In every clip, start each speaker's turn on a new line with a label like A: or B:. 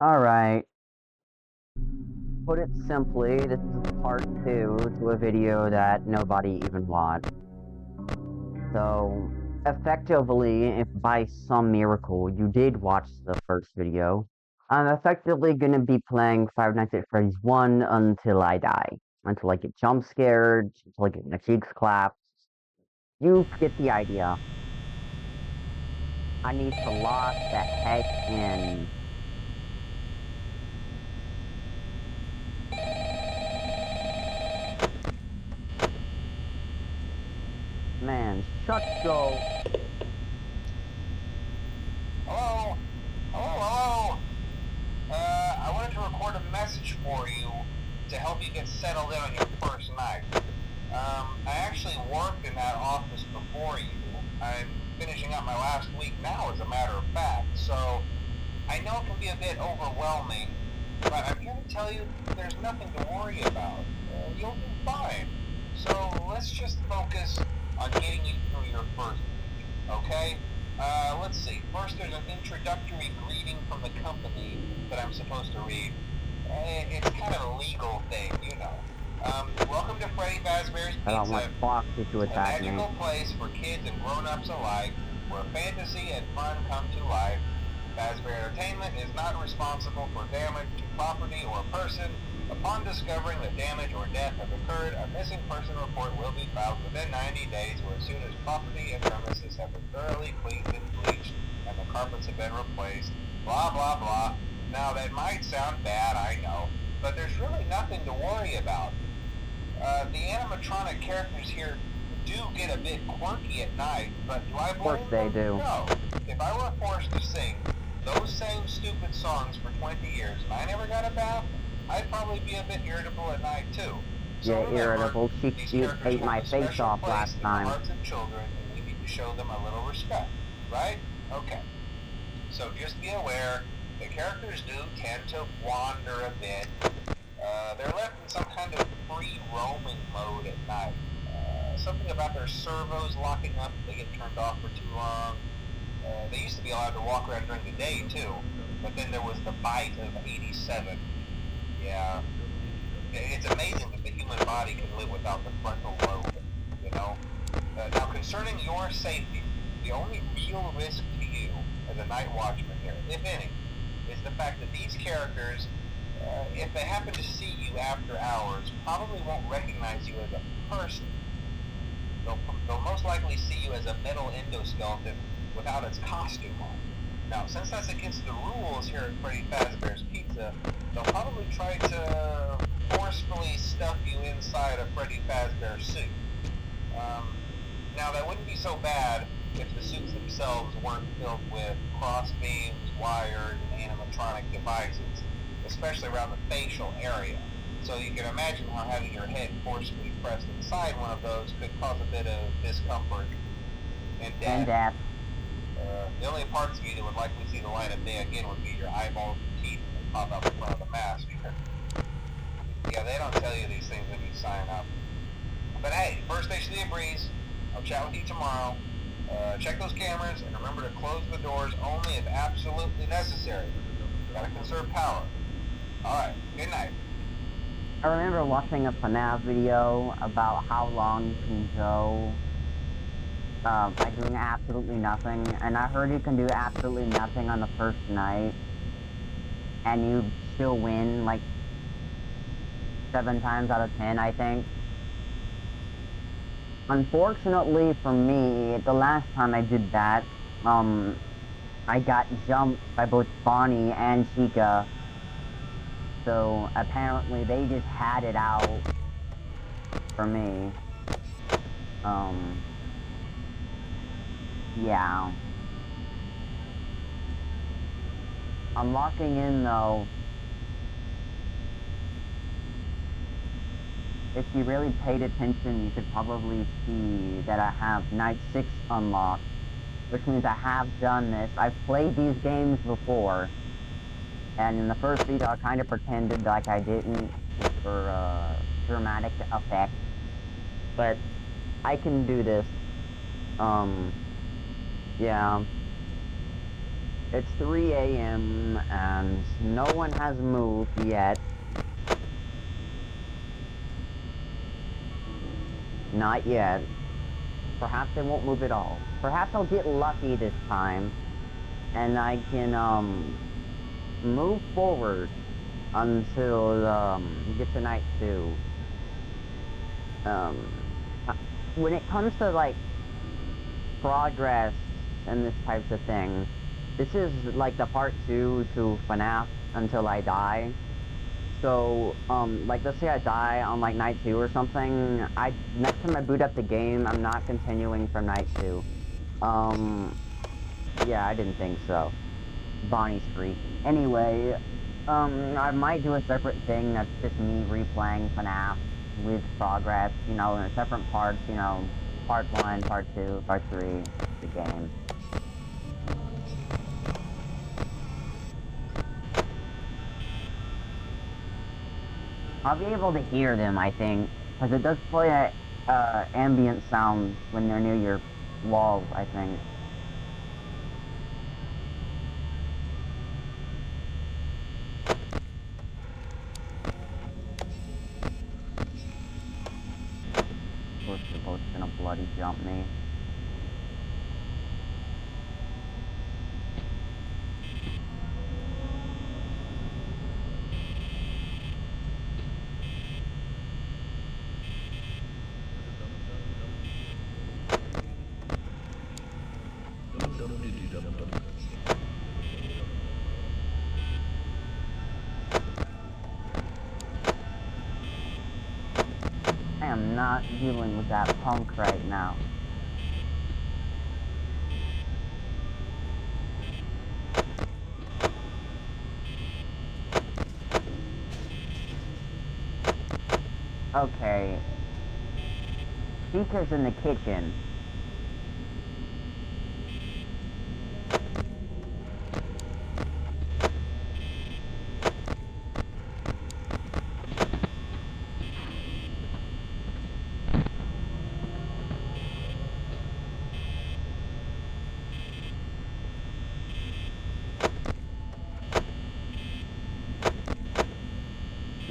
A: Alright, put it simply, this is part 2 to a video that nobody even watched. So, effectively, if by some miracle you did watch the first video, I'm effectively gonna be playing Five Nights at Freddy's 1 until I die. Until I get jump scared, until I get my cheeks clapped. You get the idea. I need to lock the heck in. Man, shut go.
B: Hello? Hello? I wanted to record a message for you to help you get settled in on your first night. I actually worked in that office before you. I'm finishing up my last week now, as a matter of fact, so I know it can be a bit overwhelming, but I'm here to tell you there's nothing to worry about. You'll do fine. So let's just focus on getting you through your first week, okay? Let's see. First, there's an introductory greeting from the company that I'm supposed to read. It's kind of a legal thing, you know. Welcome to Freddy Fazbear's
A: I don't want
B: Pizza,
A: Foxy to
B: a
A: attack me.
B: magical place for kids and grown-ups alike, where fantasy and fun come to life. Fazbear Entertainment is not responsible for damage to property or person. Upon discovering that damage or death have occurred, a missing person report will be filed within 90 days or as soon as property and premises have been thoroughly cleaned and bleached and the carpets have been replaced. Blah, blah, blah. Now, that might sound bad, I know, but there's really nothing to worry about. The animatronic characters here do get a bit quirky at night, but do I blame them?
A: Of course they do.
B: No. If I were forced to sing those same stupid songs for 20 years and I never got a bath, I'd probably be a bit irritable at night too. So
A: Yeah,
B: remember,
A: irritable. She ate my
B: hold a
A: face
B: special
A: off
B: place
A: last
B: in the
A: time.
B: hearts of children, and we need to show them a little respect, right? Okay. So just be aware, the characters do tend to wander a bit. They're left in some kind of free roaming mode at night. Something about their servos locking up if they get turned off for too long. They used to be allowed to walk around during the day too, but then there was the bite of 87. Yeah. It's amazing that the human body can live without the frontal lobe, you know? Now, concerning your safety, the only real risk to you as a night watchman here, if any, is the fact that these characters, if they happen to see you after hours, probably won't recognize you as a person. They'll most likely see you as a metal endoskeleton without its costume on. Now, since that's against the rules here at Freddy Fazbear's Pizza, they'll probably try to forcefully stuff you inside a Freddy Fazbear suit. Now, that wouldn't be so bad if the suits themselves weren't filled with cross beams, wires, and animatronic devices, especially around the facial area. So you can imagine how having your head forcefully pressed inside one of those could cause a bit of discomfort and death. The only parts of you that would likely see the light of day again would be your eyeballs and teeth that pop out in front of the mask. Yeah, they don't tell you these things when you sign up. But hey, first station of the breeze. I'll chat with you tomorrow. Check those cameras and remember to close the doors only if absolutely necessary. Gotta conserve power. Alright, good night.
A: I remember watching a FNAF video about how long you can go by doing absolutely nothing, and I heard you can do absolutely nothing on the first night, and you still win, like, 7 times out of 10, I think. Unfortunately for me, the last time I did that, I got jumped by both Bonnie and Chica. So, apparently they just had it out for me. Yeah. I'm locking in, though. If you really paid attention, you could probably see that I have Night 6 unlocked, which means I have done this. I've played these games before. And in the first video, I kind of pretended like I didn't, just for, dramatic effect. But, I can do this. Yeah. It's 3 a.m. and no one has moved yet. Not yet. Perhaps they won't move at all. Perhaps I'll get lucky this time, and I can, move forward until, we get to night 2. When it comes to, like, progress and this types of thing, this is, like, the part 2 to FNAF Until I Die. So, like, let's say I die on, like, night 2 or something, next time I boot up the game, I'm not continuing from night 2. Yeah, I didn't think so. Bonnie's free. Anyway, I might do a separate thing that's just me replaying FNAF with progress, you know, in separate parts, you know, part 1, part 2, part 3, the game. I'll be able to hear them, I think, because it does play ambient sounds when they're near your walls, I think. We're supposed to gonna bloody jump me. I am not dealing with that punk right now. Okay. Chica's in the kitchen.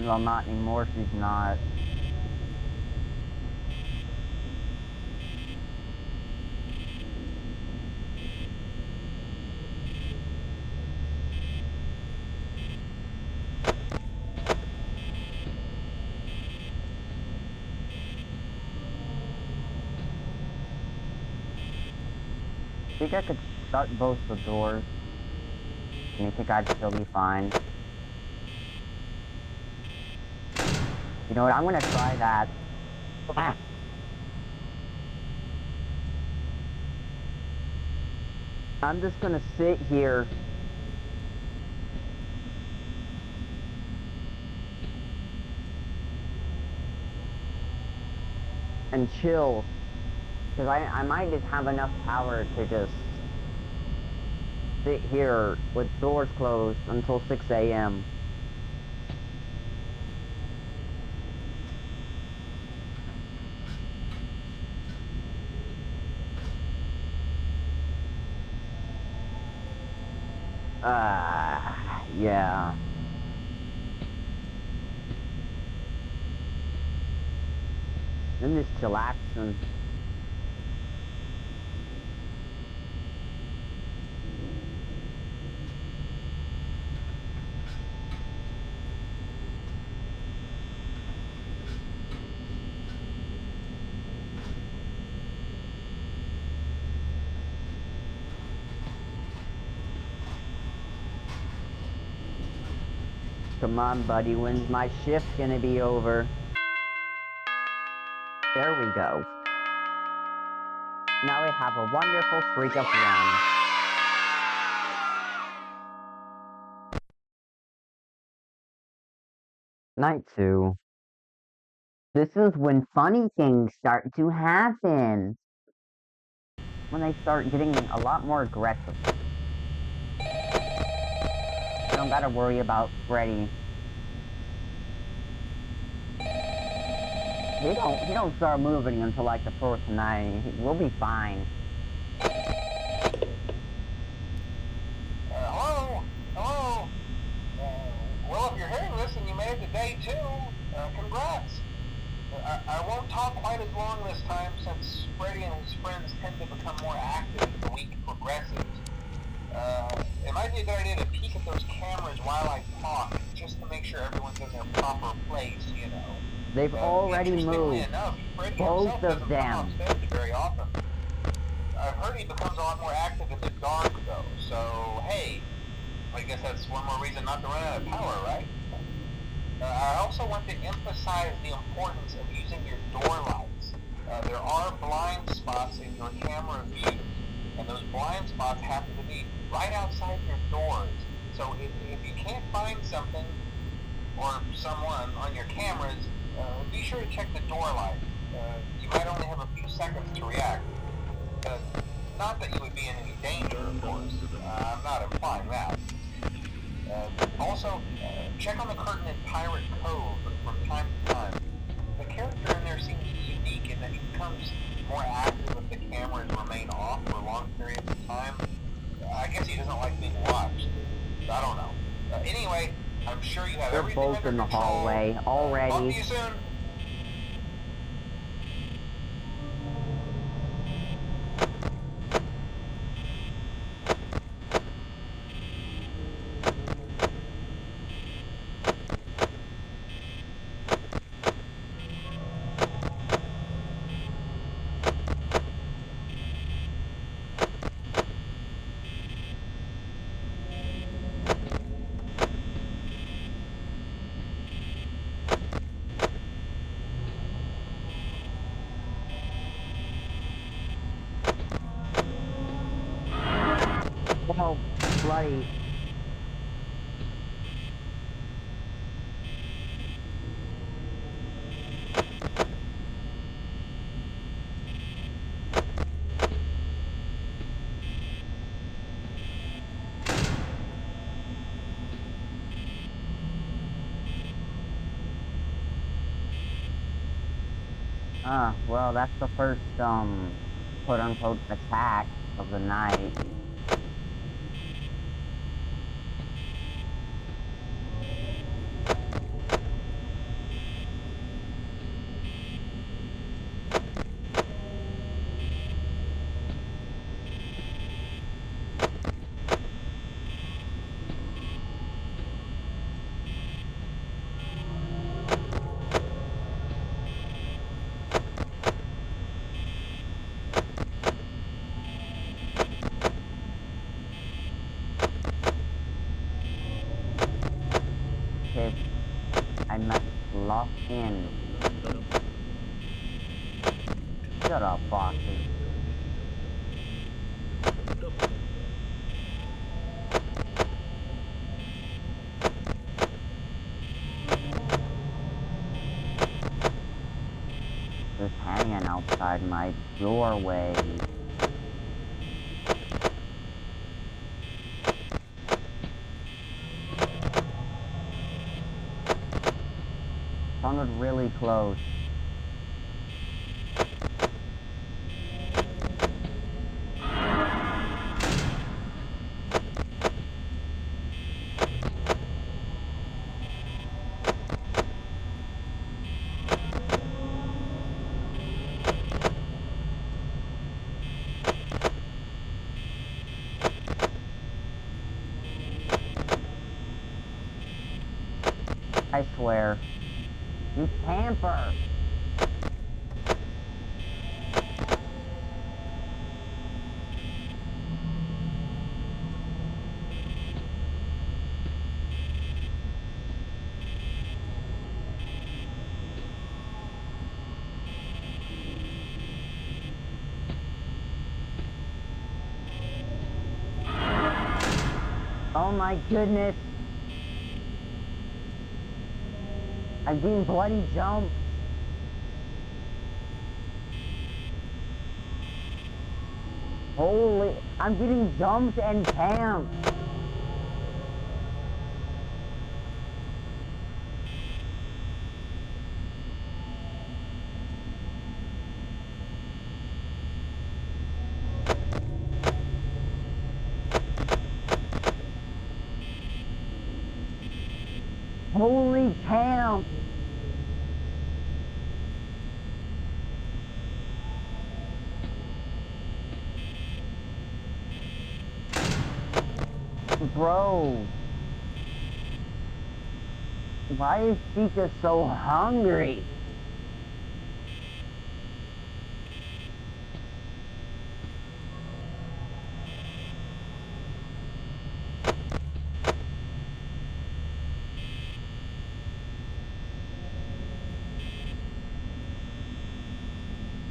A: Well, not anymore, she's not. I think I could shut both the doors. And you think I'd still be fine? You know what, I'm gonna try that. Ah. I'm just gonna sit here. And chill. Because I might just have enough power to just sit here with doors closed until 6 a.m. Yeah. Then just chillax and... Come on, buddy, when's my shift gonna be over? There we go. Now we have a wonderful streak of 1. Night 2. This is when funny things start to happen. When they start getting a lot more aggressive. I don't gotta worry about Freddy. He don't start moving until like the 4th night. We'll be fine.
B: might be a good idea to peek at those cameras while I talk, just to make sure everyone's in their proper place, you know.
A: They've already
B: Interestingly
A: moved.
B: enough, Freddy
A: Both
B: himself
A: of
B: doesn't
A: them.
B: come upstairs very often. I've heard he becomes a lot more active in the dark, though, so hey, I guess that's one more reason not to run out of power, right? I also want to emphasize the importance of using your door lights. There are blind spots in your camera view, and those blind spots happen to be right outside your doors. So if you can't find something or someone on your cameras, be sure to check the door light. You might only have a few seconds to react. Not that you would be in any danger, of course. I'm not implying that. Also, check on the curtain in Pirate Cove from time to time. The character in there seems unique in that he becomes more active if the cameras remain off for long periods of time. I guess he doesn't like being watched. I don't know. Anyway, I'm sure you have
A: They're
B: everything
A: both
B: under
A: in the
B: control.
A: hallway
B: Talk
A: already.
B: to you soon.
A: Oh, bloody. Well, that's the first, quote-unquote attack of the night. Okay, I must lock in. Shut up, Foxy. Just hanging outside my doorway. Sounded really close. I swear. You tamper! Oh my goodness! I'm getting bloody jumped! Holy, I'm getting jumped and camped! Holy camp! Bro. Why is Chica so hungry?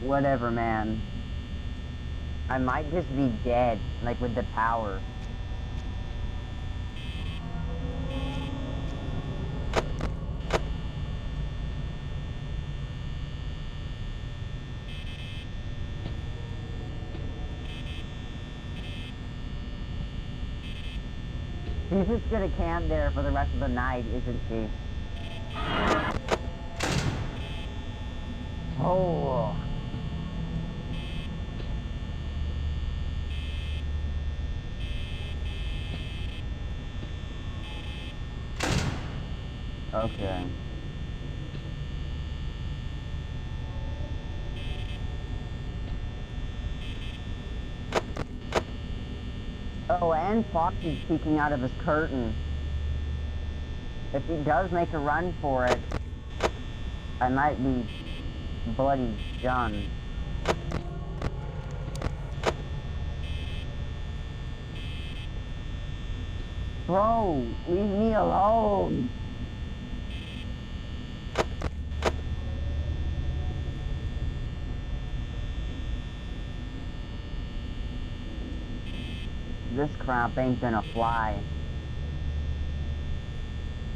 A: Whatever, man. I might just be dead, like with the power. She's just gonna camp there for the rest of the night, isn't she? Oh. Okay. Oh, and Foxy's peeking out of his curtain. If he does make a run for it, I might be bloody done. Bro, leave me alone! This crap ain't gonna fly.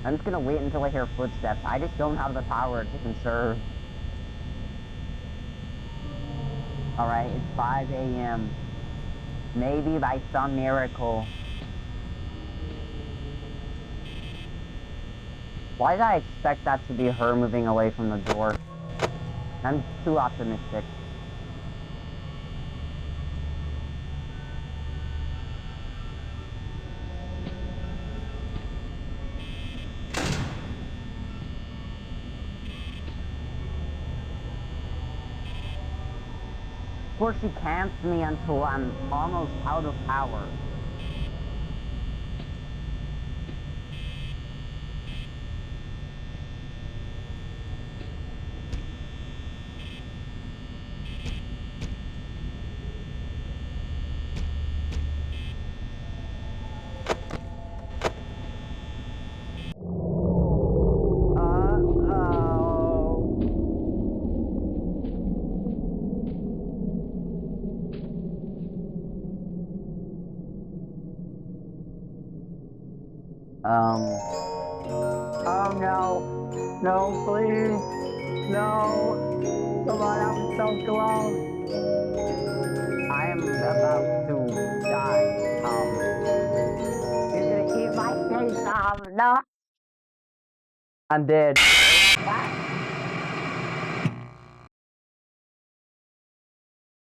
A: I'm just gonna wait until I hear footsteps. I just don't have the power to conserve. Alright, it's 5 a.m. Maybe by some miracle. Why did I expect that to be her moving away from the door? I'm too optimistic. Of course she camps me until I'm almost out of power. Oh no. No, please. No. Come on, I'm so close. I am about to die. He's gonna eat my face off. No. I'm dead.